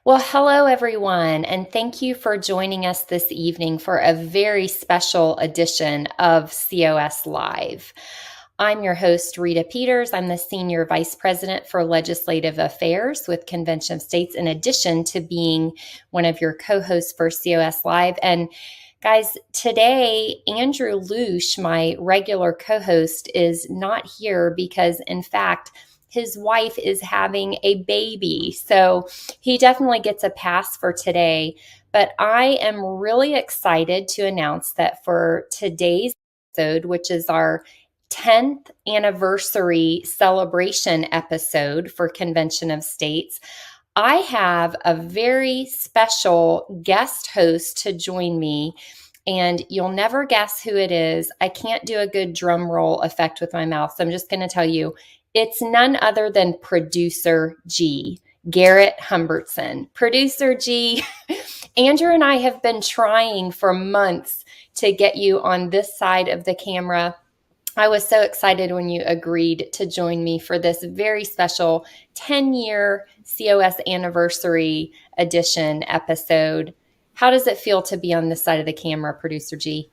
Well, hello, everyone, and thank you for joining us this evening for a very special edition of COS Live. I'm your host, Rita Peters. I'm the Senior Vice President for Legislative Affairs with Convention of States, in addition to being one of your co-hosts for COS Live. And guys, today, Andrew Lusch, my regular co-host, is not here because, in fact, his wife is having a baby. So he definitely gets a pass for today. But I am really excited to announce that for today's episode, which is our 10th anniversary celebration episode for Convention of States, I have a very special guest host to join me. And you'll never guess who it is. I can't do a good drum roll effect with my mouth, so I'm just going to tell you it's none other than Producer G, Garrett Humbertson. Producer G, Andrew and I have been trying for months to get you on this side of the camera. I was so excited when you agreed to join me for this very special 10-year COS anniversary edition episode. How does it feel to be on this side of the camera, Producer G?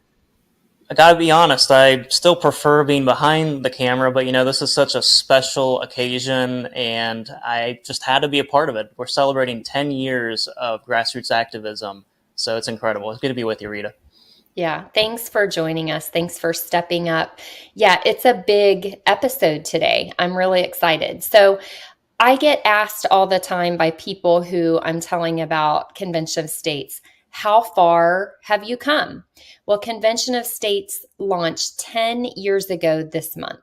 I gotta be honest, I still prefer being behind the camera, but this is such a special occasion and I just had to be a part of it. We're celebrating 10 years of grassroots activism, so it's incredible. It's good to be with you, Rita. Yeah, thanks for joining us. Thanks for stepping up. Yeah, it's a big episode today. I'm really excited. So I get asked all the time by people who I'm telling about Convention of States, how far have you come? Well, Convention of States launched 10 years ago this month.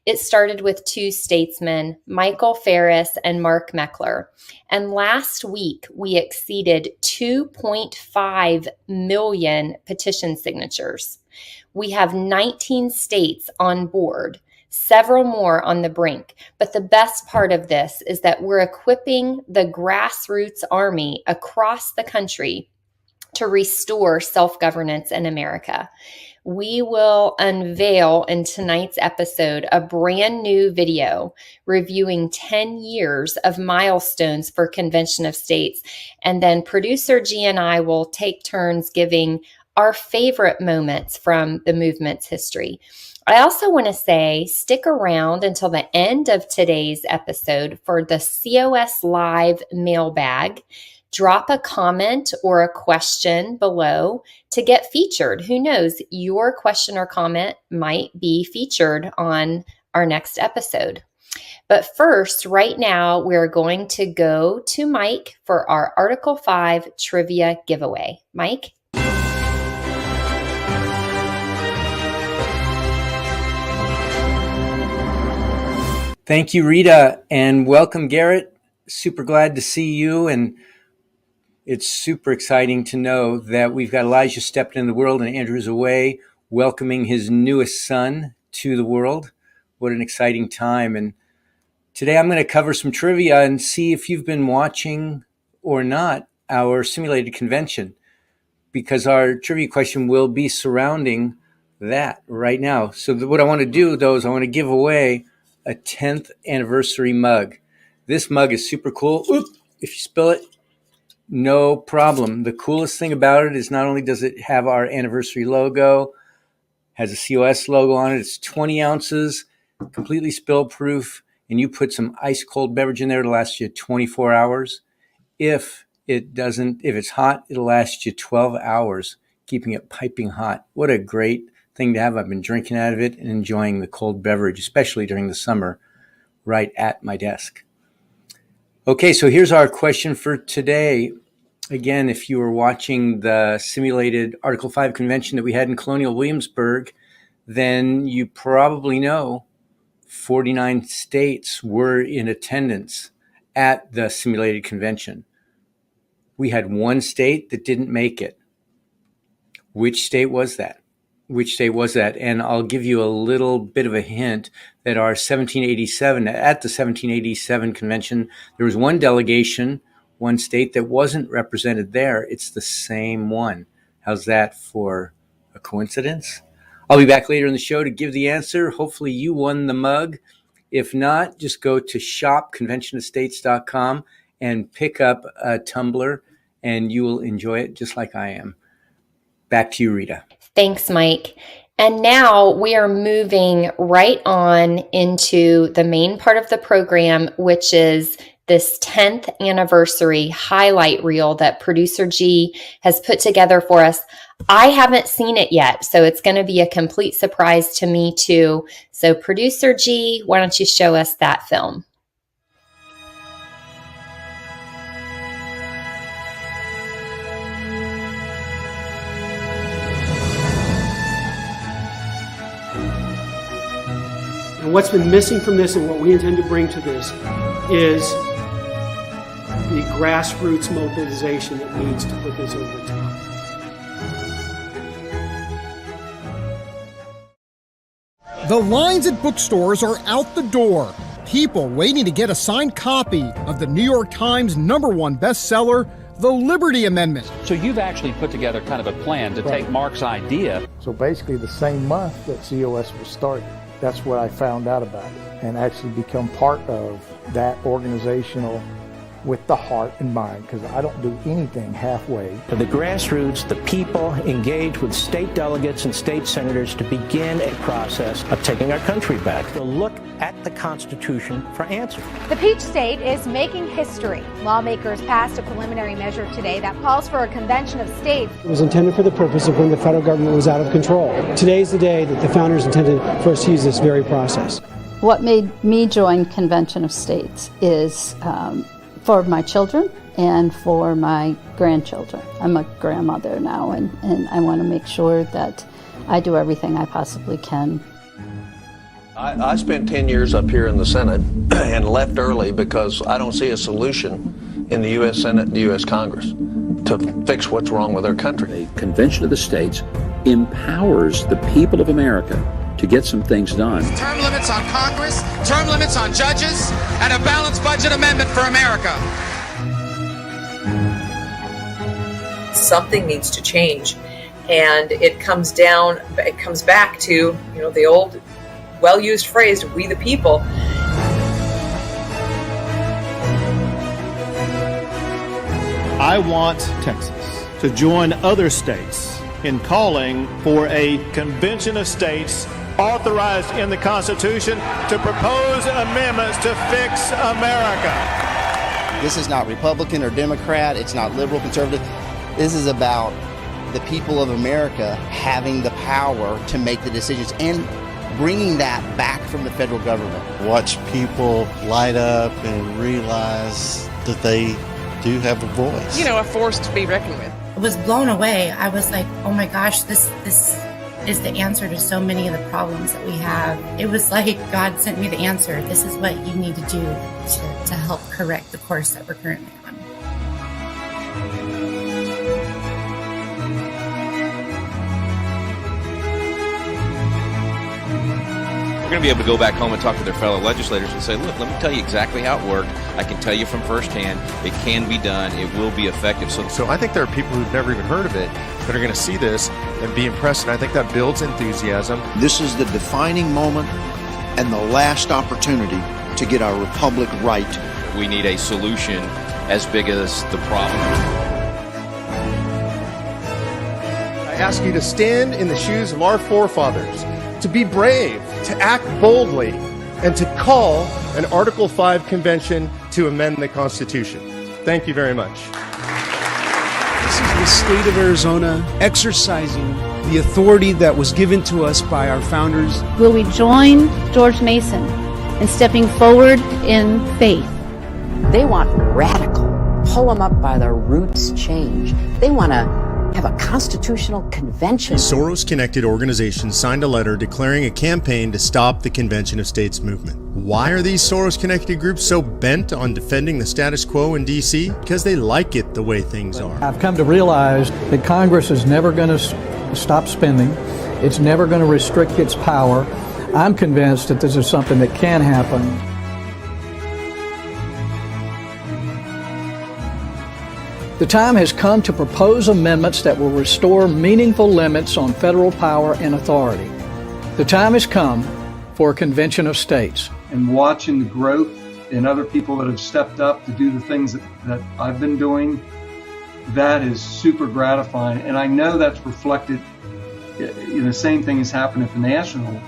It started with two statesmen, Michael Farris and Mark Meckler. And last week, we exceeded 2.5 million petition signatures. We have 19 states on board, several more on the brink. But the best part of this is that we're equipping the grassroots army across the country to restore self-governance in America. We will unveil in tonight's episode a brand new video reviewing 10 years of milestones for Convention of States. And then Producer G and I will take turns giving our favorite moments from the movement's history. I also want to say, stick around until the end of today's episode for the COS Live mailbag. Drop a comment or a question below to get featured. Who knows, your question or comment might be featured on our next episode. But first, right now, we're going to go to Mike for our Article 5 trivia giveaway. Mike? Thank you, Rita, and welcome, Garrett. Super glad to see you, and it's super exciting to know that we've got Elijah stepped in the world and Andrew's away, welcoming his newest son to the world. What an exciting time. And today I'm going to cover some trivia and see if you've been watching or not our simulated convention, because our trivia question will be surrounding that right now. So what I want to do, though, is I want to give away a 10th anniversary mug. This mug is super cool. Oop, if you spill it, no problem. The coolest thing about it is not only does it have our anniversary logo, has a COS logo on it, it's 20 ounces, completely spill proof, and you put some ice cold beverage in there to last you 24 hours. If it's hot, it'll last you 12 hours, keeping it piping hot. What a great thing to have. I've been drinking out of it and enjoying the cold beverage, especially during the summer, right at my desk. Okay, so here's our question for today. Again, if you were watching the simulated Article 5 convention that we had in Colonial Williamsburg, then you probably know 49 states were in attendance at the simulated convention. We had one state that didn't make it. Which state was that? And I'll give you a little bit of a hint that at the 1787 convention, there was one delegation, one state that wasn't represented there. It's the same one. How's that for a coincidence? I'll be back later in the show to give the answer. Hopefully you won the mug. If not, just go to shopconventionofstates.com and pick up a tumbler, and you will enjoy it just like I am. Back to you, Rita. Thanks, Mike. And now we are moving right on into the main part of the program, which is this 10th anniversary highlight reel that Producer G has put together for us. I haven't seen it yet, so it's going to be a complete surprise to me too. So Producer G, why don't you show us that film? And what's been missing from this and what we intend to bring to this is the grassroots mobilization that needs to put this over the top. The lines at bookstores are out the door. People waiting to get a signed copy of the New York Times #1 bestseller, The Liberty Amendment. So you've actually put together kind of a plan to take Mark's idea. So basically the same month that COS was started, that's what I found out about it and actually become part of that organizational with the heart in mind, because I don't do anything halfway. The grassroots, the people, engage with state delegates and state senators to begin a process of taking our country back. To look at the Constitution for answers. The Peach State is making history. Lawmakers passed a preliminary measure today that calls for a convention of states. It was intended for the purpose of when the federal government was out of control. Today's the day that the founders intended for us to use this very process. What made me join Convention of States is for my children and for my grandchildren. I'm a grandmother now, and I want to make sure that I do everything I possibly can. I spent 10 years up here in the Senate and left early because I don't see a solution in the U.S. Senate and the U.S. Congress to fix what's wrong with our country. A convention of the states empowers the people of America to get some things done. Term limits on Congress, term limits on judges, and a balanced budget amendment for America. Something needs to change, and it comes back to, the old well-used phrase, we the people. I want Texas to join other states in calling for a convention of states authorized in the Constitution to propose amendments to fix America. This is not Republican or Democrat. It's not liberal, conservative. This is about the people of America having the power to make the decisions and bringing that back from the federal government. Watch people light up and realize that they do have a voice. A force to be reckoned with. I was blown away. I was like, oh my gosh, this is the answer to so many of the problems that we have. It was like God sent me the answer. This is what you need to do to help correct the course that we're currently on. They're going to be able to go back home and talk to their fellow legislators and say, look, let me tell you exactly how it worked. I can tell you from firsthand, it can be done. It will be effective. So I think there are people who've never even heard of it that are going to see this and be impressed, and I think that builds enthusiasm. This is the defining moment and the last opportunity to get our republic right. We need a solution as big as the problem. I ask you to stand in the shoes of our forefathers, to be brave, to act boldly, and to call an Article 5 convention to amend the Constitution. Thank you very much. This is the state of Arizona exercising the authority that was given to us by our founders. Will we join George Mason in stepping forward in faith? They want radical, pull them up by their roots change. They want to have a constitutional convention. A Soros-connected organization signed a letter declaring a campaign to stop the Convention of States movement. Why are these Soros-connected groups so bent on defending the status quo in D.C.? Because they like it the way things are. I've come to realize that Congress is never going to stop spending. It's never going to restrict its power. I'm convinced that this is something that can happen. The time has come to propose amendments that will restore meaningful limits on federal power and authority. The time has come for a convention of states. And watching the growth and other people that have stepped up to do the things that I've been doing, that is super gratifying. And I know that's reflected, the same thing has happened at the national level.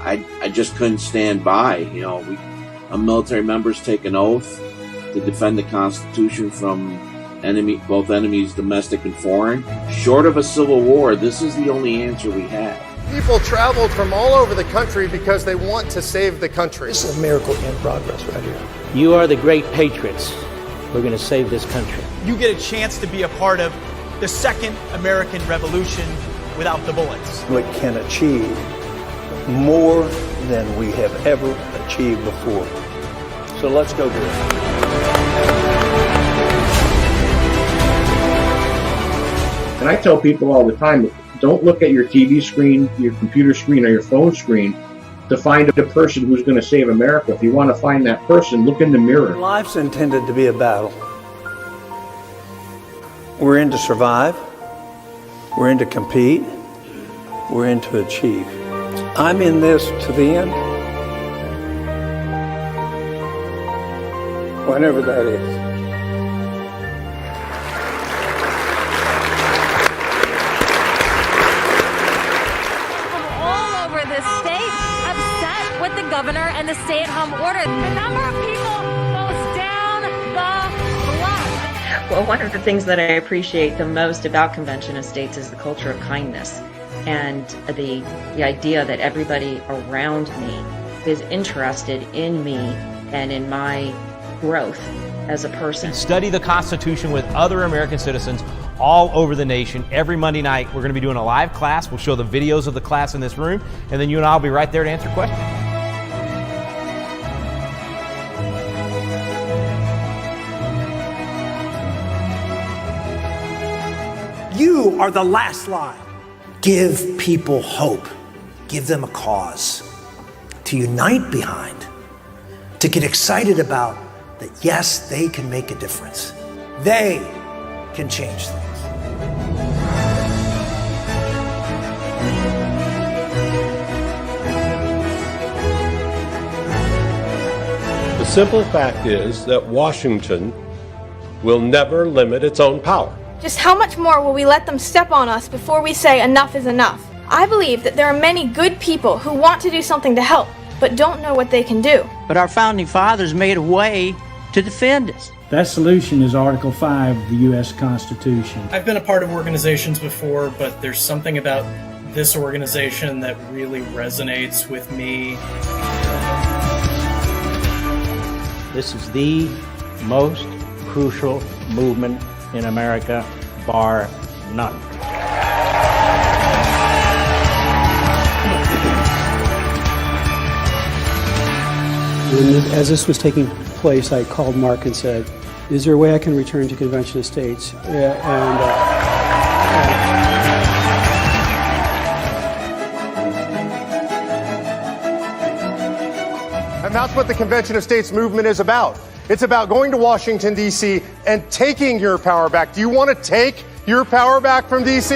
I just couldn't stand by. Military members take an oath to defend the Constitution from both enemies, domestic and foreign. Short of a civil war, this is the only answer we have. People traveled from all over the country because they want to save the country. This is a miracle in progress right here. You are the great patriots who are going to save this country. You get a chance to be a part of the second American Revolution without the bullets. We can achieve more than we have ever achieved before. So let's go do it. And I tell people all the time, don't look at your TV screen, your computer screen, or your phone screen to find a person who's going to save America. If you want to find that person, look in the mirror. Life's intended to be a battle. We're in to survive. We're in to compete. We're in to achieve. I'm in this to the end. Whenever that is. Governor and the stay-at-home order. The number of people goes down the block. Well, one of the things that I appreciate the most about Convention of States is the culture of kindness and the idea that everybody around me is interested in me and in my growth as a person. Study the Constitution with other American citizens all over the nation. Every Monday night, we're going to be doing a live class. We'll show the videos of the class in this room, and then you and I will be right there to answer questions. You are the last line. Give people hope. Give them a cause to unite behind, to get excited about that, yes, they can make a difference. They can change things. The simple fact is that Washington will never limit its own power. Just how much more will we let them step on us before we say enough is enough? I believe that there are many good people who want to do something to help, but don't know what they can do. But our founding fathers made a way to defend us. That solution is Article 5 of the U.S. Constitution. I've been a part of organizations before, but there's something about this organization that really resonates with me. This is the most crucial movement in America, bar none. As this was taking place, I called Mark and said, is there a way I can return to Convention of States? And that's what the Convention of States movement is about. It's about going to Washington, D.C. and taking your power back. Do you want to take your power back from D.C.?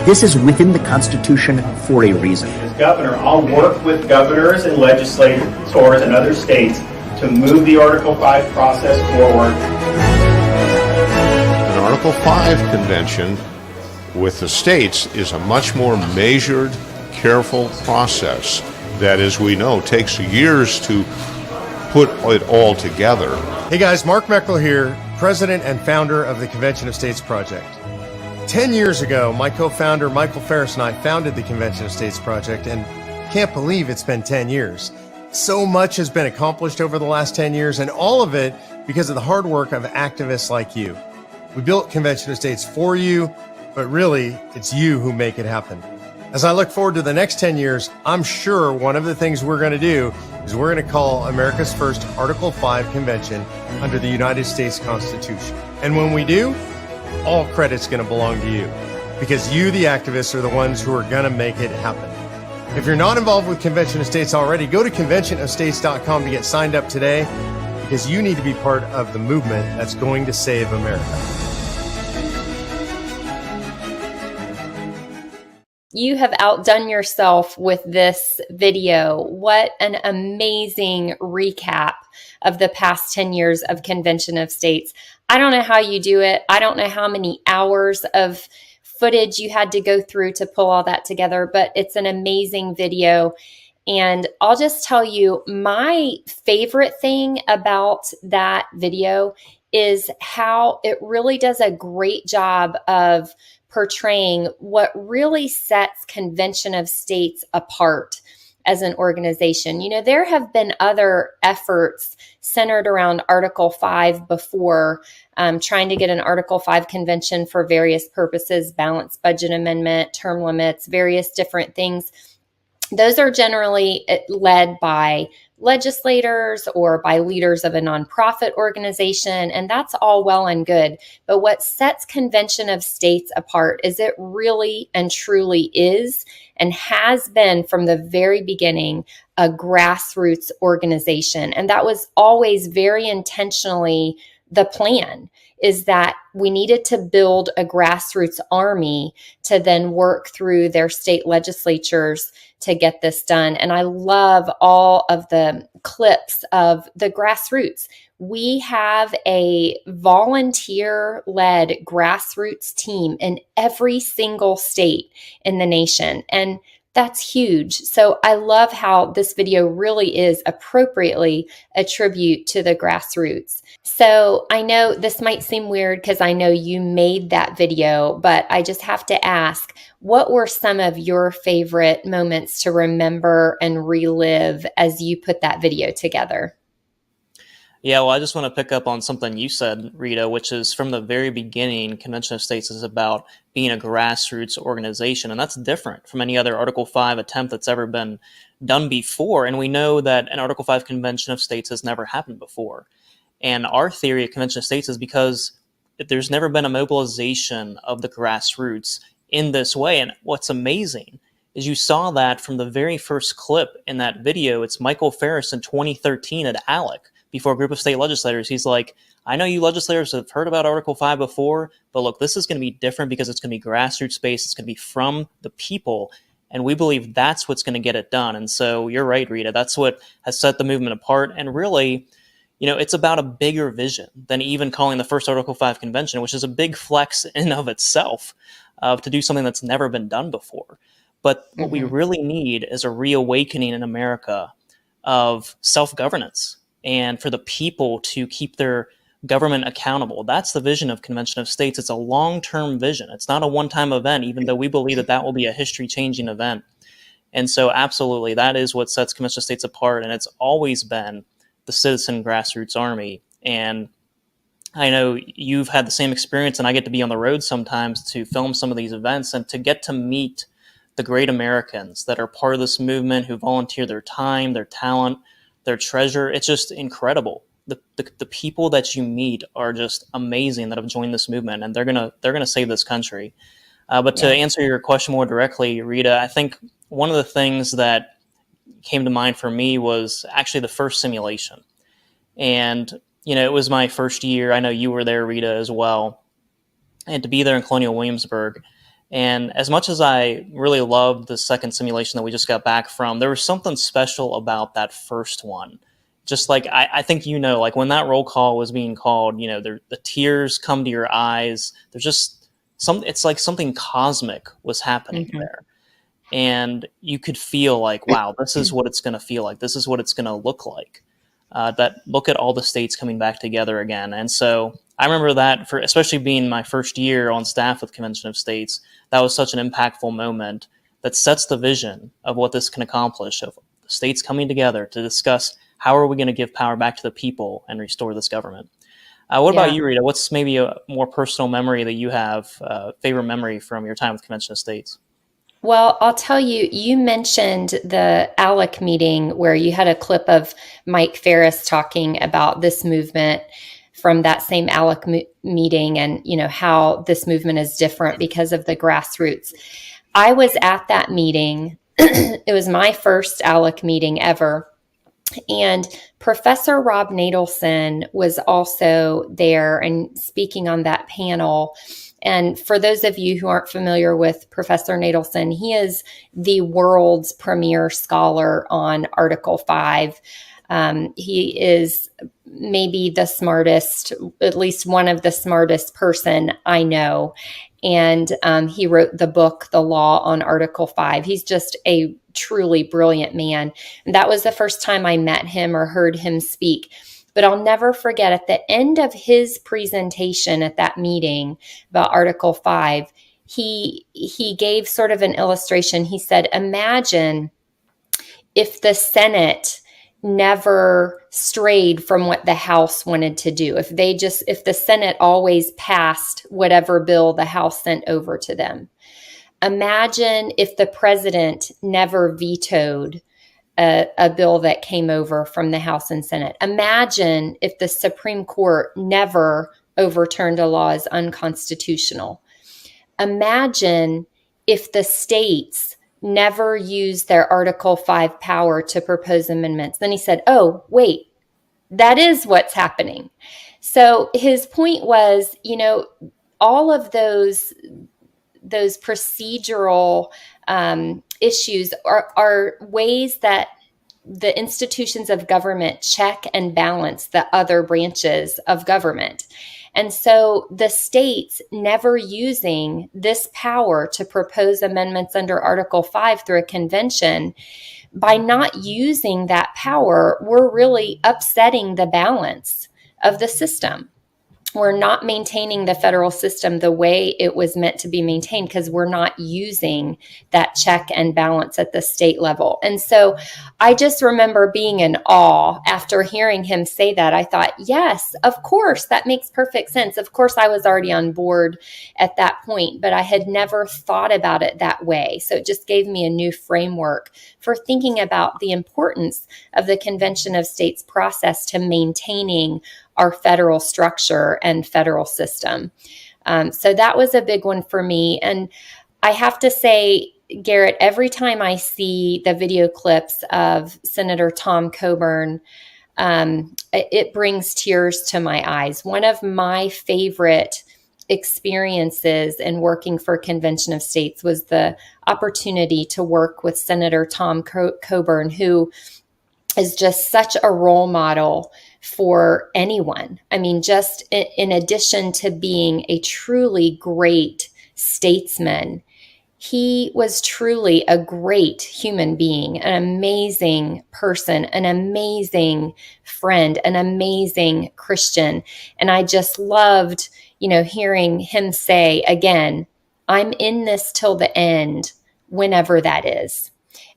This is within the Constitution for a reason. As governor, I'll work with governors and legislators in other states to move the Article 5 process forward. An Article 5 convention with the states is a much more measured, careful process that, as we know, takes years to put it all together. Hey guys, Mark Meckler here, president and founder of the Convention of States Project. 10 years ago, my co-founder Michael Ferris and I founded the Convention of States Project, and can't believe it's been 10 years. So much has been accomplished over the last 10 years, and all of it because of the hard work of activists like you. We built Convention of States for you, but really, it's you who make it happen. As I look forward to the next 10 years, I'm sure one of the things we're going to do is we're going to call America's first Article 5 convention under the United States Constitution. And when we do, all credit's going to belong to you, because you, the activists, are the ones who are going to make it happen. If you're not involved with Convention of States already, go to conventionofstates.com to get signed up today. because you need to be part of the movement that's going to save America. You have outdone yourself with this video. What an amazing recap of the past 10 years of Convention of States. I don't know how you do it. I don't know how many hours of footage you had to go through to pull all that together, but it's an amazing video. And I'll just tell you, my favorite thing about that video is how it really does a great job of portraying what really sets Convention of States apart as an organization. You know, there have been other efforts centered around Article 5 before, trying to get an Article 5 convention for various purposes, balanced budget amendment, term limits, various different things. Those are generally led by legislators or by leaders of a nonprofit organization, and that's all well and good. But what sets Convention of States apart is it really and truly is and has been from the very beginning a grassroots organization. And that was always very intentionally the plan, is that we needed to build a grassroots army to then work through their state legislatures to get this done. And I love all of the clips of the grassroots. We have a volunteer-led grassroots team in every single state in the nation. And that's huge. So I love how this video really is appropriately a tribute to the grassroots. So I know this might seem weird because I know you made that video, but I just have to ask, what were some of your favorite moments to remember and relive as you put that video together? Yeah, well, I just want to pick up on something you said, Rita, which is from the very beginning, Convention of States is about being a grassroots organization, and that's different from any other Article 5 attempt that's ever been done before. And we know that an Article 5 Convention of States has never happened before. And our theory of Convention of States is because there's never been a mobilization of the grassroots in this way. And what's amazing is you saw that from the very first clip in that video. It's Michael Farris in 2013 at ALEC. Before a group of state legislators, he's like, I know you legislators have heard about Article 5 before, but look, this is going to be different because it's going to be grassroots based. It's going to be from the people. And we believe that's what's going to get it done. And so you're right, Rita, that's what has set the movement apart. And really, you know, it's about a bigger vision than even calling the first Article 5 convention, which is a big flex in of itself, to do something that's never been done before. But what we really need is a reawakening in America of self-governance, and for the people to keep their government accountable. That's the vision of Convention of States. It's a long-term vision. It's not a one-time event, even though we believe that that will be a history-changing event. And so absolutely, that is what sets Convention of States apart, and it's always been the citizen grassroots army. And I know you've had the same experience, and I get to be on the road sometimes to film some of these events and to get to meet the great Americans that are part of this movement, who volunteer their time, their talent, their treasure. It's just incredible. The people that you meet are just amazing that have joined this movement, and they're gonna save this country. But to answer your question more directly, Rita, I think one of the things that came to mind for me was actually the first simulation. And you know, it was my first year. I know you were there, Rita, as well, and to be there in Colonial Williamsburg. And as much as I really loved the second simulation that we just got back from, there was something special about that first one. Just like, I think, you know, like when that roll call was being called, you know, the tears come to your eyes. There's just it's like something cosmic was happening there. And you could feel like, wow, this is what it's going to feel like. This is what it's going to look like. That look at all the states coming back together again. And so I remember that, for especially being my first year on staff with Convention of States, that was such an impactful moment that sets the vision of what this can accomplish, of the states coming together to discuss how are we going to give power back to the people and restore this government. What about you, Rita? What's maybe a more personal memory that you have, favorite memory from your time with Convention of States? Well, I'll tell you, you mentioned the ALEC meeting where you had a clip of Mike Farris talking about this movement from that same ALEC meeting, and you know how this movement is different because of the grassroots. I was at that meeting. It was my first ALEC meeting ever. And Professor Rob Natelson was also there and speaking on that panel. And for those of you who aren't familiar with Professor Natelson, he is the world's premier scholar on Article 5. He is maybe the smartest, at least one of the smartest person I know. And he wrote the book, The Law on Article 5. He's just a truly brilliant man. And that was the first time I met him or heard him speak. But I'll never forget at the end of his presentation at that meeting about Article 5, he gave sort of an illustration. He said, imagine if the Senate never strayed from what the House wanted to do. If the Senate always passed whatever bill the House sent over to them. Imagine if the president never vetoed a bill that came over from the House and Senate. Imagine if the Supreme Court never overturned a law as unconstitutional. Imagine if the states never used their Article 5 power to propose amendments. Then he said, oh, wait, that is what's happening. So his point was, all of those procedural issues are ways that the institutions of government check and balance the other branches of government. And so the states never using this power to propose amendments under Article 5 through a convention, by not using that power, we're really upsetting the balance of the system. We're not maintaining the federal system the way it was meant to be maintained because we're not using that check and balance at the state level. And so I just remember being in awe after hearing him say that. I thought, yes, of course, that makes perfect sense. Of course, I was already on board at that point, but I had never thought about it that way. So it just gave me a new framework for thinking about the importance of the Convention of States process to maintaining our federal structure and federal system. So that was a big one for me. And I have to say, Garrett, every time I see the video clips of Senator Tom Coburn, it brings tears to my eyes. One of my favorite experiences in working for Convention of States was the opportunity to work with Senator Tom Coburn, who is just such a role model for anyone. I mean, just in addition to being a truly great statesman, he was truly a great human being, an amazing person, an amazing friend, an amazing Christian. And I just loved, hearing him say again, I'm in this till the end, whenever that is.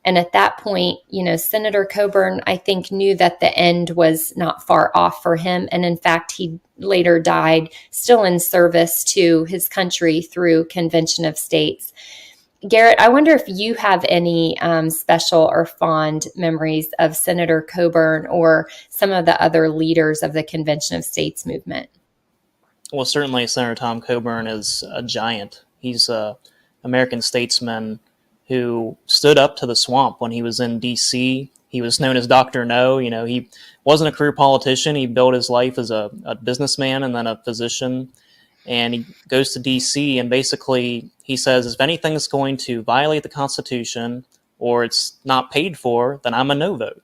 And at that point, Senator Coburn, I think, knew that the end was not far off for him. And in fact, he later died still in service to his country through Convention of States. Garrett, I wonder if you have any special or fond memories of Senator Coburn or some of the other leaders of the Convention of States movement. Well, certainly Senator Tom Coburn is a giant. He's an American statesman who stood up to the swamp when he was in D.C. He was known as Dr. No. He wasn't a career politician. He built his life as a businessman and then a physician. And he goes to D.C. and basically he says, if anything's going to violate the Constitution or it's not paid for, then I'm a no vote.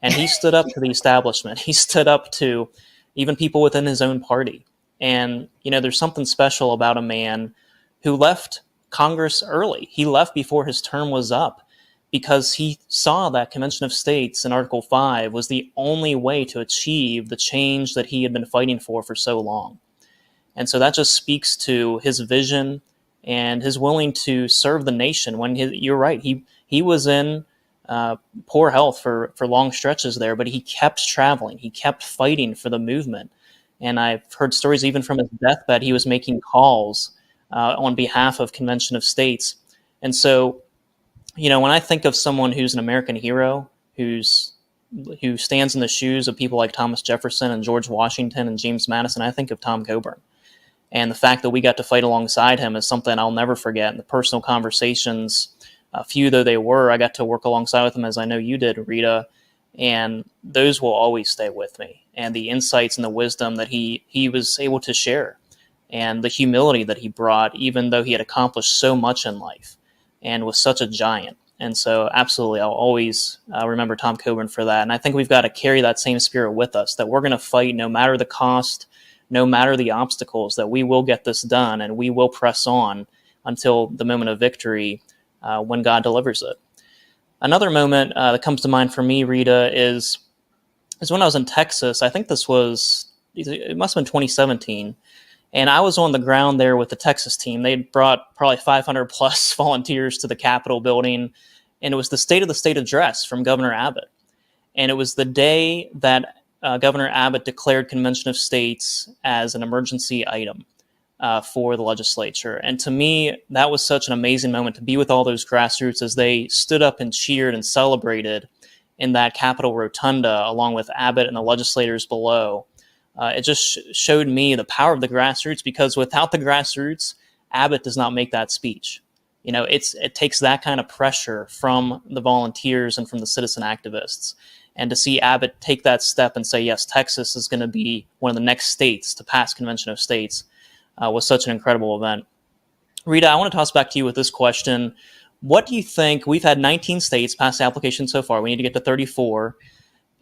And he stood up to the establishment. He stood up to even people within his own party. And, there's something special about a man who left Congress early. He left before his term was up because he saw that Convention of States in Article 5 was the only way to achieve the change that he had been fighting for so long. And so that just speaks to his vision and his willing to serve the nation when you're right. He was in poor health for long stretches there, but he kept traveling. He kept fighting for the movement. And I've heard stories even from his deathbed, he was making calls on behalf of Convention of States. And so, when I think of someone who's an American hero, who stands in the shoes of people like Thomas Jefferson and George Washington and James Madison, I think of Tom Coburn. And the fact that we got to fight alongside him is something I'll never forget. And the personal conversations, few though they were, I got to work alongside with him, as I know you did, Rita. And those will always stay with me. And the insights and the wisdom that he was able to share, and the humility that he brought, even though he had accomplished so much in life and was such a giant. And so absolutely, I'll always remember Tom Coburn for that. And I think we've got to carry that same spirit with us, that we're going to fight no matter the cost, no matter the obstacles, that we will get this done and we will press on until the moment of victory when God delivers it. Another moment that comes to mind for me, Rita, is when I was in Texas. I think it must have been 2017. And I was on the ground there with the Texas team. They'd brought probably 500 plus volunteers to the Capitol building. And it was the State of the State address from Governor Abbott. And it was the day that Governor Abbott declared Convention of States as an emergency item for the legislature. And to me, that was such an amazing moment to be with all those grassroots as they stood up and cheered and celebrated in that Capitol Rotunda, along with Abbott and the legislators below. It just showed me the power of the grassroots, because without the grassroots, Abbott does not make that speech. It takes that kind of pressure from the volunteers and from the citizen activists. And to see Abbott take that step and say, yes, Texas is going to be one of the next states to pass Convention of States was such an incredible event. Rita, I want to toss back to you with this question. What do you think? We've had 19 states pass the application so far. We need to get to 34.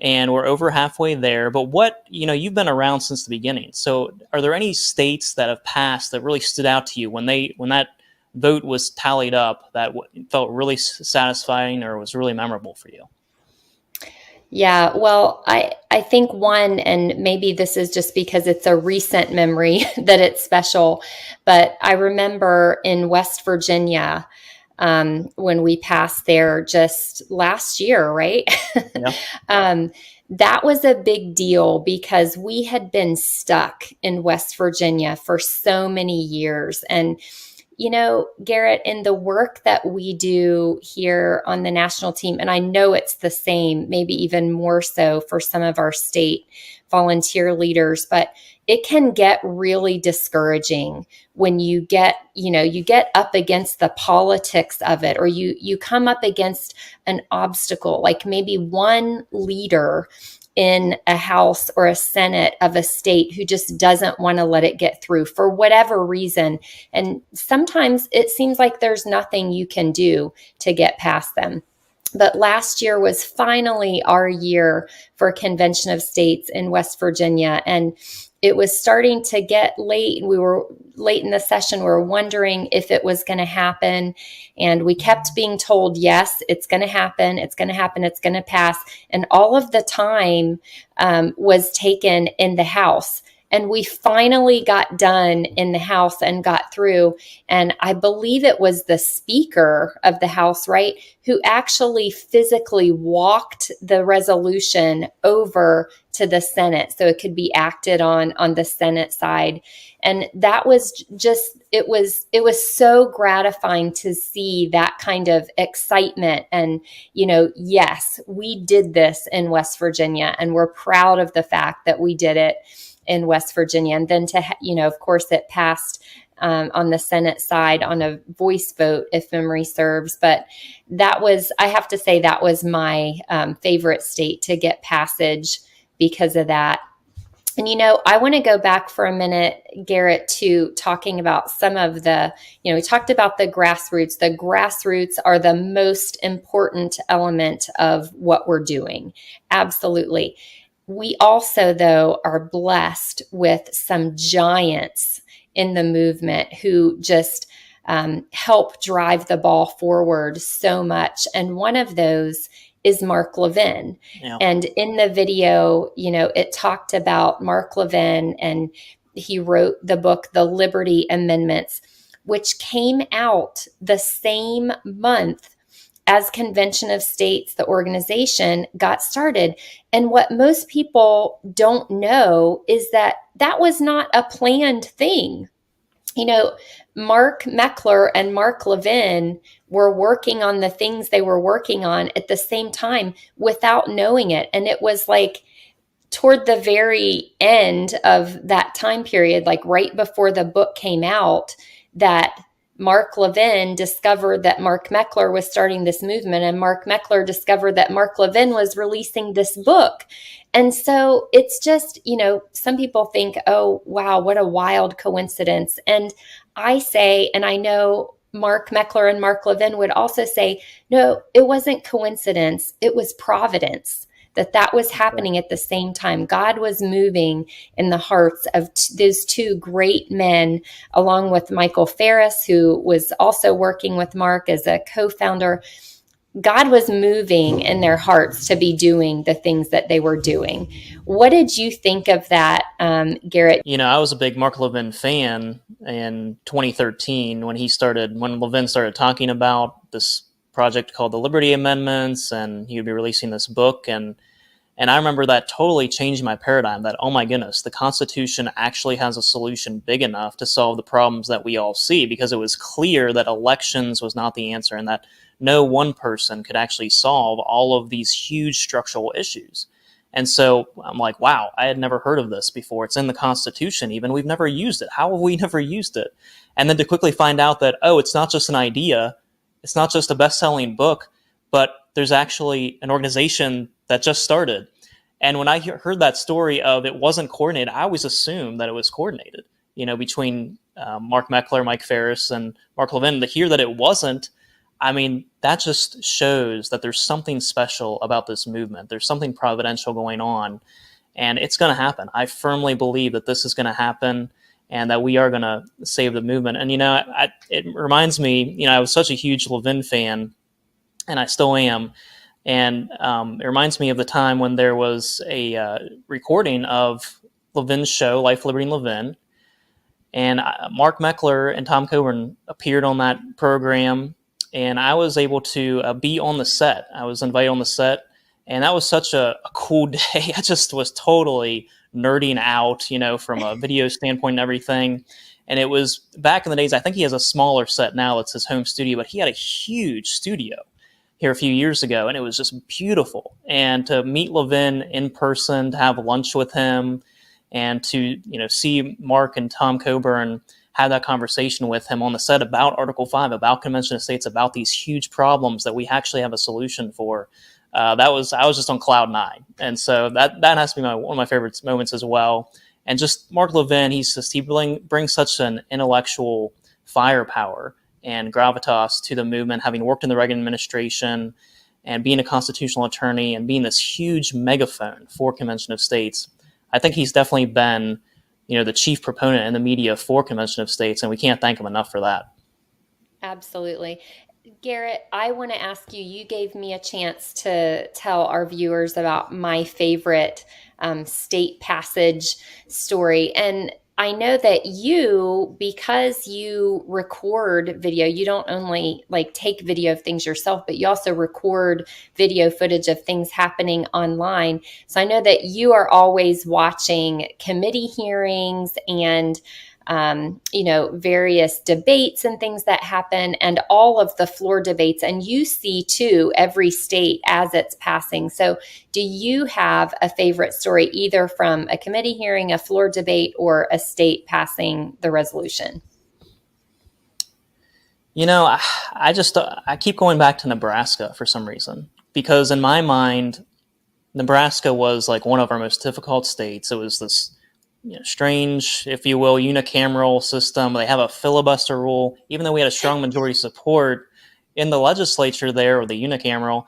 And we're over halfway there. But you've been around since the beginning. So are there any states that have passed that really stood out to you when that vote was tallied up, that felt really satisfying or was really memorable for you? Yeah, well, I think one, and maybe this is just because it's a recent memory that it's special, but I remember in West Virginia, when we passed there just last year, right? Yeah. That was a big deal because we had been stuck in West Virginia for so many years. And, Garrett, in the work that we do here on the national team, and I know it's the same, maybe even more so for some of our state volunteer leaders, but it can get really discouraging when you get up against the politics of it, or you come up against an obstacle, like maybe one leader in a House or a Senate of a state who just doesn't want to let it get through for whatever reason. And sometimes it seems like there's nothing you can do to get past them. But last year was finally our year for Convention of States in West Virginia. And it was starting to get late. We were late in the session. We were wondering if it was going to happen. And we kept being told, yes, it's going to happen. It's going to happen. It's going to pass. And all of the time was taken in the House. And we finally got done in the House and got through. And I believe it was the Speaker of the House, right, who actually physically walked the resolution over to the Senate so it could be acted on the Senate side. And that was just, it was so gratifying to see that kind of excitement. And, yes, we did this in West Virginia, and we're proud of the fact that we did it in West Virginia. And then of course, it passed on the Senate side on a voice vote, if memory serves. But I have to say, that was my favorite state to get passage because of that. And, I want to go back for a minute, Garrett, to talking about some of the, we talked about the grassroots. The grassroots are the most important element of what we're doing. Absolutely. We also, though, are blessed with some giants in the movement who just help drive the ball forward so much. And one of those is Mark Levin. Yeah. And in the video, it talked about Mark Levin, and he wrote the book, The Liberty Amendments, which came out the same month as Convention of States, the organization, got started. And what most people don't know is that was not a planned thing. Mark Meckler and Mark Levin were working on the things they were working on at the same time without knowing it. And it was like toward the very end of that time period, like right before the book came out, that Mark Levin discovered that Mark Meckler was starting this movement, and Mark Meckler discovered that Mark Levin was releasing this book. And so it's just, some people think, oh, wow, what a wild coincidence. And I say, and I know Mark Meckler and Mark Levin would also say, no, it wasn't coincidence. It was providence that was happening at the same time. God was moving in the hearts of those two great men, along with Michael Ferris, who was also working with Mark as a co-founder. God was moving in their hearts to be doing the things that they were doing. What did you think of that, Garrett? I was a big Mark Levin fan in 2013 when Levin started talking about this project called the Liberty Amendments, and he would be releasing this book. And I remember that totally changed my paradigm, that, oh my goodness, the Constitution actually has a solution big enough to solve the problems that we all see, because it was clear that elections was not the answer and that no one person could actually solve all of these huge structural issues. And so I'm like, wow, I had never heard of this before. It's in the Constitution even. We've never used it. How have we never used it? And then to quickly find out that, oh, it's not just an idea. It's not just a best-selling book, but there's actually an organization that just started. And when I heard that story of it wasn't coordinated, I always assumed that it was coordinated, between Mark Meckler, Mike Ferris, and Mark Levin. To hear that it wasn't, that just shows that there's something special about this movement. There's something providential going on, and it's going to happen. I firmly believe that this is going to happen and that we are going to save the movement. And, it reminds me, I was such a huge Levin fan, and I still am. And it reminds me of the time when there was a recording of Levin's show, Life, Liberty, and Levin. And Mark Meckler and Tom Coburn appeared on that program, and I was able to be on the set. I was invited on the set, and that was such a cool day. I just was totally nerding out, from a video standpoint and everything. And it was back in the days, I think he has a smaller set now. It's his home studio, but he had a huge studio here a few years ago, and it was just beautiful. And to meet Levin in person, to have lunch with him, and to see Mark and Tom Coburn have that conversation with him on the set about Article 5, about Convention of States, about these huge problems that we actually have a solution for. I was just on cloud nine. And so that has to be one of my favorite moments as well. And just Mark Levin, he brings such an intellectual firepower and gravitas to the movement, having worked in the Reagan administration and being a constitutional attorney and being this huge megaphone for Convention of States. I think he's definitely been, the chief proponent in the media for Convention of States, and we can't thank him enough for that. Absolutely. Garrett, I want to ask you, you gave me a chance to tell our viewers about my favorite state passage story. And I know that you, because you record video, you don't only take video of things yourself, but you also record video footage of things happening online. So I know that you are always watching committee hearings and various debates and things that happen, and all of the floor debates. And you see too every state as it's passing. So do you have a favorite story, either from a committee hearing, a floor debate, or a state passing the resolution? I keep going back to Nebraska for some reason, because in my mind, Nebraska was one of our most difficult states. It was this strange, if you will, unicameral system. They have a filibuster rule. Even though we had a strong majority support in the legislature there, or the unicameral,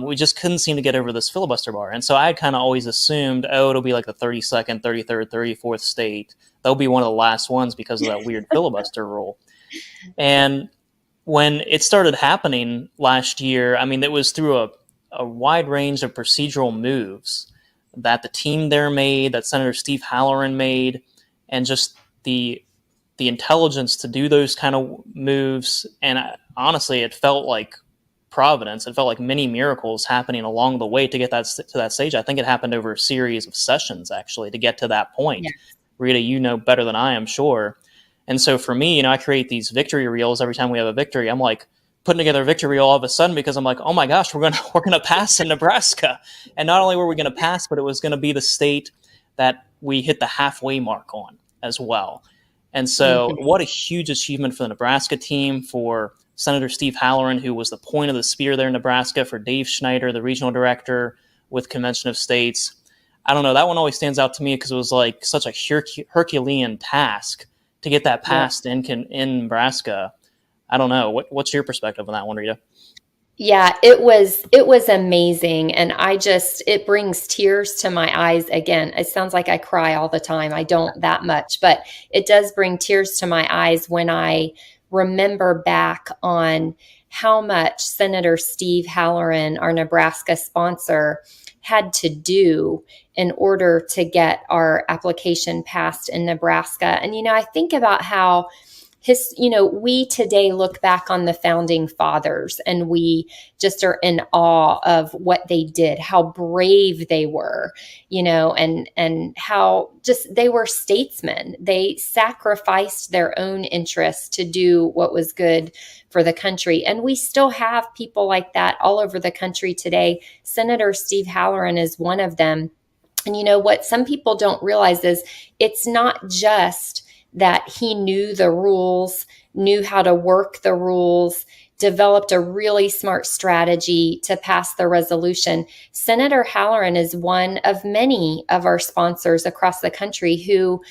we just couldn't seem to get over this filibuster bar. And so I kind of always assumed, it'll be like the 32nd, 33rd, 34th state. They'll be one of the last ones because of that weird filibuster rule. And when it started happening last year, it was through a wide range of procedural moves that the team there made, that Senator Steve Halloran made, and just the intelligence to do those kind of moves. And honestly, it felt like providence. It felt like many miracles happening along the way to get to that stage. I think it happened over a series of sessions, actually, to get to that point. Yeah. Rita, you know better than I am, sure. And so for me, I create these victory reels every time we have a victory. I'm putting together a victory reel all of a sudden, because I'm oh my gosh, we're gonna pass in Nebraska. And not only were we gonna pass, but it was gonna be the state that we hit the halfway mark on as well. And so what a huge achievement for the Nebraska team, for Senator Steve Halloran, who was the point of the spear there in Nebraska, for Dave Schneider, the regional director with Convention of States. I don't know, that one always stands out to me because it was like such a Herculean task to get that passed in Nebraska. I don't know. What's your perspective on that one, Rita? Yeah, it was amazing. And it brings tears to my eyes again. It sounds like I cry all the time. I don't that much, but it does bring tears to my eyes when I remember back on how much Senator Steve Halloran, our Nebraska sponsor, had to do in order to get our application passed in Nebraska. And, I think about how we today look back on the founding fathers and we just are in awe of what they did, how brave they were, and how just they were statesmen. They sacrificed their own interests to do what was good for the country. And we still have people like that all over the country today. Senator Steve Halloran is one of them. And what some people don't realize is it's not just that he knew the rules, knew how to work the rules, developed a really smart strategy to pass the resolution. Senator Halloran is one of many of our sponsors across the country who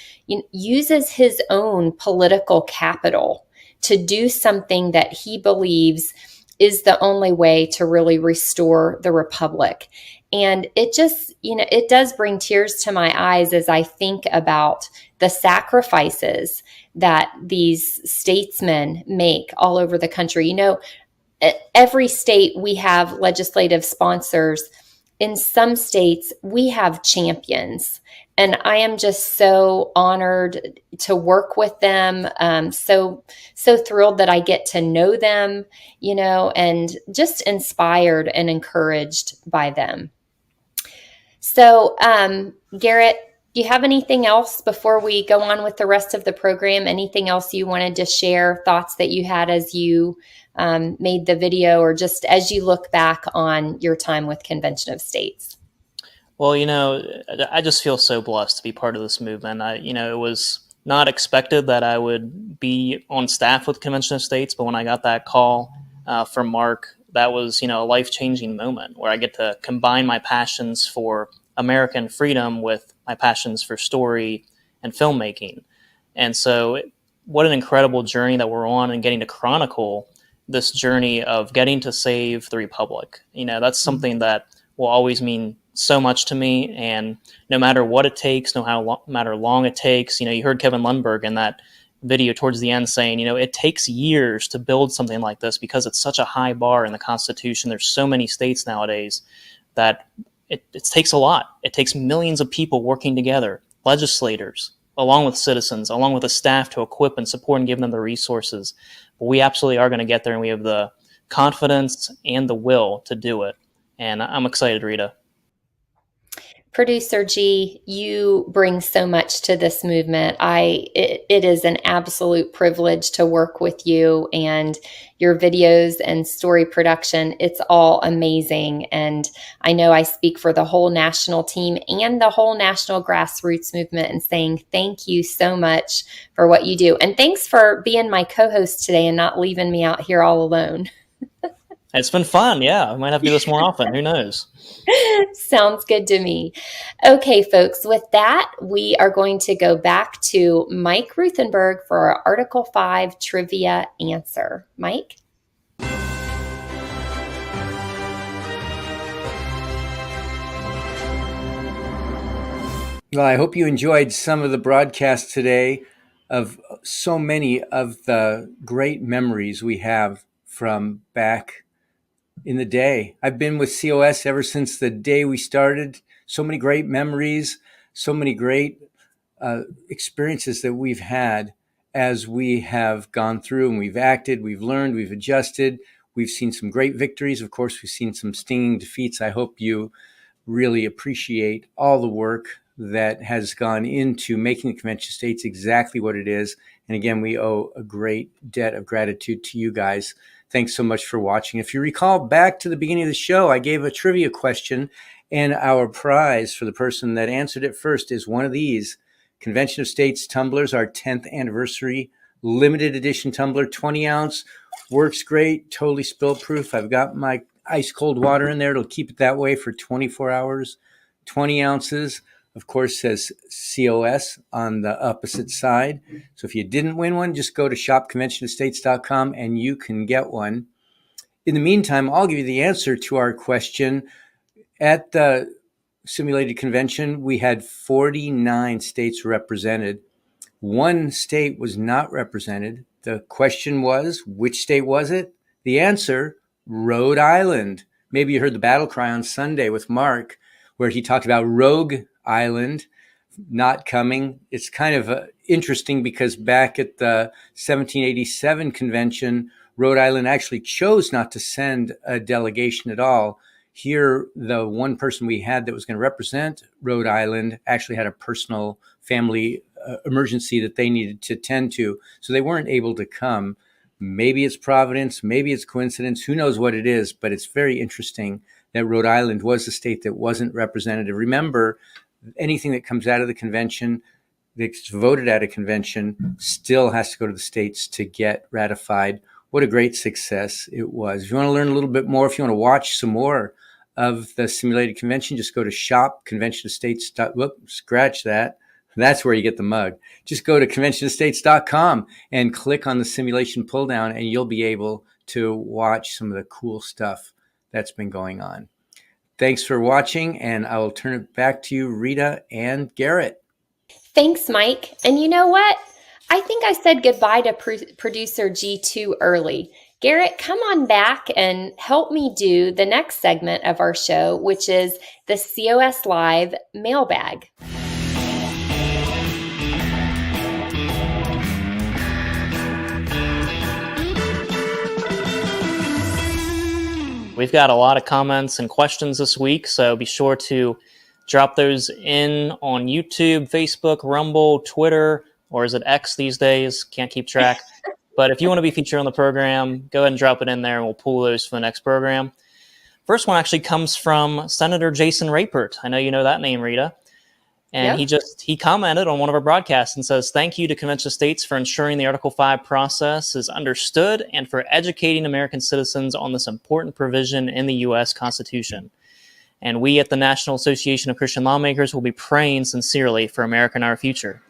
uses his own political capital to do something that he believes is the only way to really restore the republic. And it just, it does bring tears to my eyes as I think about the sacrifices that these statesmen make all over the country. Every state we have legislative sponsors. In some states, we have champions. And I am just so honored to work with them. So thrilled that I get to know them, and just inspired and encouraged by them. So, Garrett, do you have anything else before we go on with the rest of the program? Anything else you wanted to share, thoughts that you had as you made the video, or just as you look back on your time with Convention of States? Well, I just feel so blessed to be part of this movement. It was not expected that I would be on staff with Convention of States, but when I got that call from Mark, that was, a life-changing moment where I get to combine my passions for American freedom with my passions for story and filmmaking. And so what an incredible journey that we're on, and getting to chronicle this journey of getting to save the Republic. That's something that will always mean so much to me. And no matter what it takes, no matter long it takes, you heard Kevin Lundberg in that video towards the end saying, it takes years to build something like this because it's such a high bar in the Constitution. There's so many states nowadays that it takes a lot. It takes millions of people working together, legislators, along with citizens, along with the staff to equip and support and give them the resources. But we absolutely are going to get there, and we have the confidence and the will to do it. And I'm excited, Rita. Producer G, you bring so much to this movement. It is an absolute privilege to work with you, and your videos and story production. It's all amazing. And I know I speak for the whole national team and the whole national grassroots movement in saying thank you so much for what you do. And thanks for being my co-host today and not leaving me out here all alone. It's been fun. Yeah, I might have to do this more often. Who knows? Sounds good to me. Okay, folks, with that, we are going to go back to Mike Ruthenberg for our Article 5 trivia answer. Mike? Well, I hope you enjoyed some of the broadcasts today of so many of the great memories we have from back in the day. I've been with COS ever since the day we started. So many great memories, so many great experiences that we've had as we have gone through, and we've acted, we've learned, we've adjusted. We've seen some great victories. Of course, we've seen some stinging defeats. I hope you really appreciate all the work that has gone into making the Convention of States exactly what it is. And again, we owe a great debt of gratitude to you guys. Thanks so much for watching. If you recall back to the beginning of the show, I gave a trivia question, and our prize for the person that answered it first is one of these Convention of States tumblers, our 10th anniversary limited edition tumbler, 20 ounce, works great, totally spill proof. I've got my ice cold water in there. It'll keep it that way for 24 hours. 20 ounces, of course, says COS on the opposite side. So if you didn't win one, just go to shopconventionofstates.com and you can get one. In the meantime, I'll give you the answer to our question. At the simulated convention, we had 49 states represented. One state was not represented. The question was, which state was it? The answer, Rhode Island. Maybe you heard the battle cry on Sunday with Mark, where he talked about Rogue Island not coming. It's kind of interesting because back at the 1787 convention, Rhode Island actually chose not to send a delegation at all. Here, the one person we had that was going to represent Rhode Island actually had a personal family emergency that they needed to tend to, so they weren't able to come. Maybe it's providence, maybe it's coincidence, who knows what it is, but it's very interesting that Rhode Island was the state that wasn't represented. Remember, anything that comes out of the convention, that's voted at a convention, still has to go to the states to get ratified. What a great success it was. If you want to learn a little bit more, if you want to watch some more of the simulated convention, just go to shopconventionofstates. Scratch that. That's where you get the mug. Just go to conventionofstates.com and click on the simulation pull down, and you'll be able to watch some of the cool stuff that's been going on. Thanks for watching, and I will turn it back to you, Rita and Garrett. Thanks, Mike. And you know what? I think I said goodbye to producer G too early. Garrett, come on back and help me do the next segment of our show, which is the COS Live mailbag. We've got a lot of comments and questions this week, so be sure to drop those in on YouTube, Facebook, Rumble, Twitter, or is it X these days? Can't keep track. But if you want to be featured on the program, go ahead and drop it in there, and we'll pull those for the next program. First one actually comes from Senator Jason Rapert. I know you know that name, Rita. And Yep. he commented on one of our broadcasts and says, "Thank you to Convention of States for ensuring the Article 5 process is understood and for educating American citizens on this important provision in the U.S. Constitution. And we at the National Association of Christian Lawmakers will be praying sincerely for America and our future."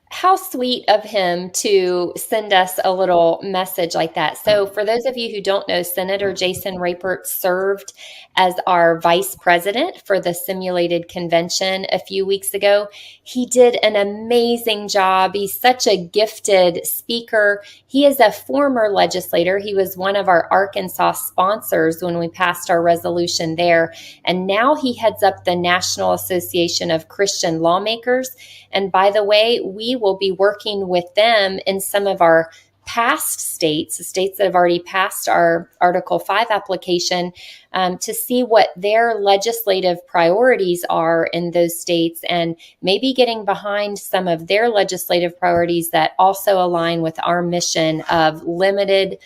How sweet of him to send us a little message like that. So for those of you who don't know, Senator Jason Rapert served as our vice president for the simulated convention a few weeks ago. He did an amazing job. He's such a gifted speaker. He is a former legislator. He was one of our Arkansas sponsors when we passed our resolution there. And now he heads up the National Association of Christian Lawmakers. And by the way, we will be working with them in some of our past states, the states that have already passed our Article 5 application, to see what their legislative priorities are in those states and maybe getting behind some of their legislative priorities that also align with our mission of limited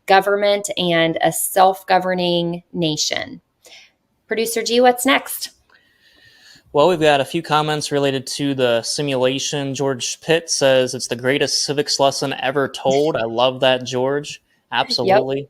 government and a self-governing nation. Producer G, what's next? Well, we've got a few comments related to the simulation. George Pitt says it's the greatest civics lesson ever told. I love that, George. Absolutely. Yep.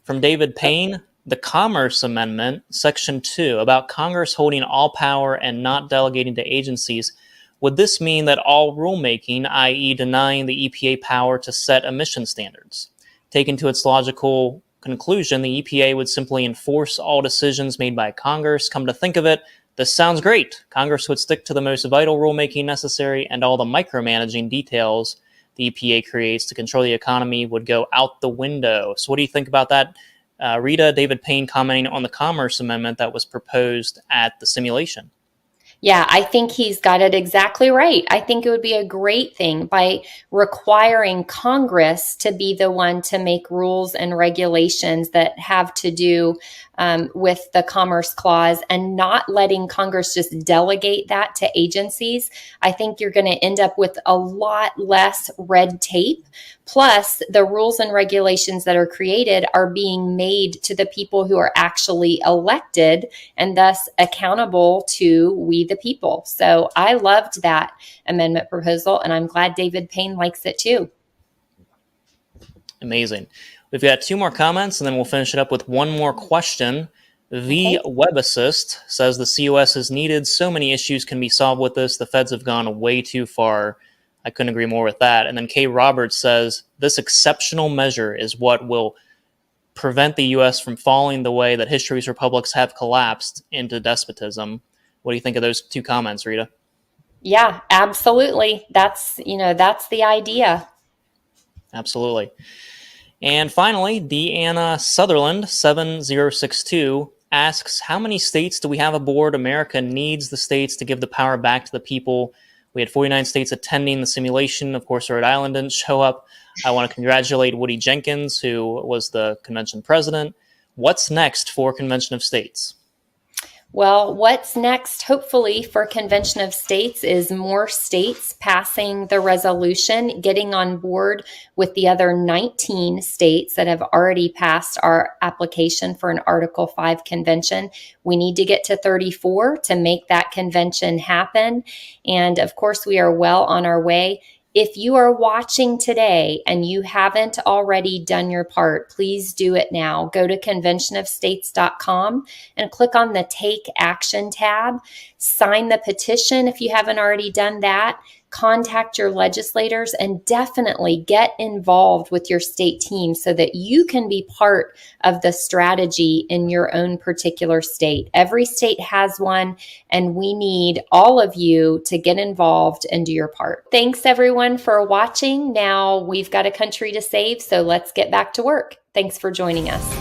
From David Payne, the Commerce Amendment, Section 2, about Congress holding all power and not delegating to agencies. Would this mean that all rulemaking, i.e. denying the EPA power to set emission standards? Taken to its logical conclusion, the EPA would simply enforce all decisions made by Congress. Come to think of it, this sounds great. Congress would stick to the most vital rulemaking necessary, and all the micromanaging details the EPA creates to control the economy would go out the window. So what do you think about that, Rita? David Payne commenting on the Commerce Amendment that was proposed at the simulation. Yeah, I think he's got it exactly right. I think it would be a great thing by requiring Congress to be the one to make rules and regulations that have to do with the Commerce Clause and not letting Congress just delegate that to agencies. I think you're going to end up with a lot less red tape. Plus, the rules and regulations that are created are being made to the people who are actually elected and thus accountable to we the people. So I loved that amendment proposal, and I'm glad David Payne likes it too. Amazing. We've got 2 more comments, and then we'll finish it up with 1 more question. The Web Assist says the COS is needed. So many issues can be solved with this. The feds have gone way too far. I couldn't agree more with that. And then Kay Roberts says this exceptional measure is what will prevent the U.S. from falling the way that history's republics have collapsed into despotism. What do you think of those 2 comments, Rita? Yeah, absolutely. That's the idea. Absolutely. And finally, Deanna Sutherland, 7062, asks, how many states do we have aboard? America needs the states to give the power back to the people. We had 49 states attending the simulation. Of course, Rhode Island didn't show up. I want to congratulate Woody Jenkins, who was the convention president. What's next for Convention of States? Well, what's next, hopefully, for Convention of States is more states passing the resolution, getting on board with the other 19 states that have already passed our application for an Article 5 convention. We need to get to 34 to make that convention happen. And of course, we are well on our way. If you are watching today and you haven't already done your part, please do it now. Go to conventionofstates.com and click on the Take Action tab. Sign the petition if you haven't already done that. Contact your legislators and definitely get involved with your state team so that you can be part of the strategy in your own particular state. Every state has one, and we need all of you to get involved and do your part. Thanks everyone for watching. Now we've got a country to save, so let's get back to work. Thanks for joining us.